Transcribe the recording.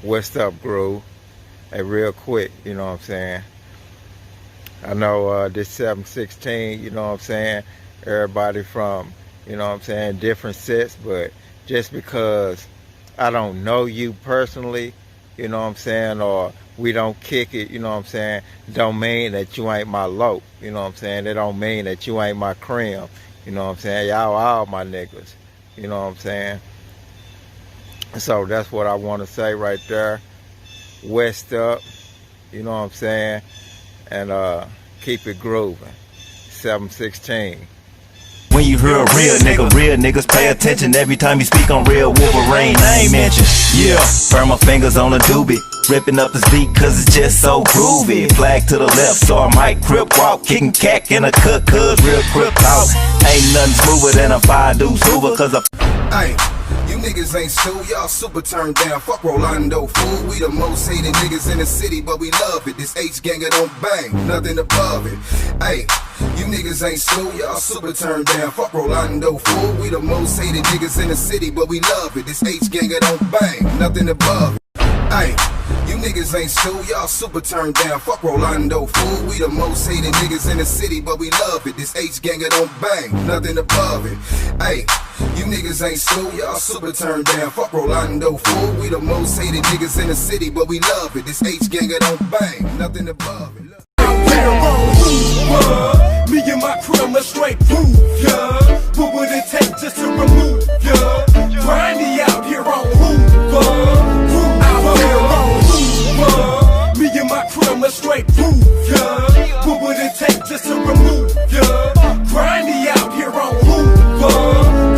What's up, Gr716ve? Hey, real quick, you know what I'm saying? I know this 716, you know what I'm saying? Everybody from, you know what I'm saying, different sets, but just because I don't know you personally, you know what I'm saying, or we don't kick it, you know what I'm saying, don't mean that you ain't my lope, you know what I'm saying? It don't mean that you ain't my cream, you know what I'm saying? Y'all all my niggas, you know what I'm saying? So that's what I want to say right there. West up, you know what I'm saying? And keep it grooving. 716. When you hear a real niggas pay attention every time you speak on real Wolverine name mention. Yeah, burn my fingers on a doobie, ripping up this beat cause it's just so groovy. Flag to the left, so I might crip walk, kicking cack in a cut cuz real crip talk. Ain't nothing smoother than a 5-deuce Hoover cause Hey, you niggas ain't stew, y'all super turned down. Fuck Rolando, fool. We the most hated niggas in the city, but we love it. This H-gang, it don't bang, nothing above it. Hey, you niggas ain't stew, y'all super turned down. Fuck Rolando, fool. We the most hated niggas in the city, but we love it. This H-gang, it don't bang, nothing above it. Hey, you niggas ain't stew, y'all super turned down. Fuck Rolando, fool. We the most hated niggas in the city, but we love it. This H-gang, it don't bang, nothing above it. Hey, you niggas ain't stew, y'all super turned down. Fuck Rolando, fool. We the most hated niggas in the city, but we love it. This H-gang, it don't bang, nothing above it. Hoover, me and my crew, let's straight prove, yeah. What would it take just to remove, yeah? Grindy out here on Hoover. Me and my crew, let's straight prove, yeah. What would it take just to remove, yeah?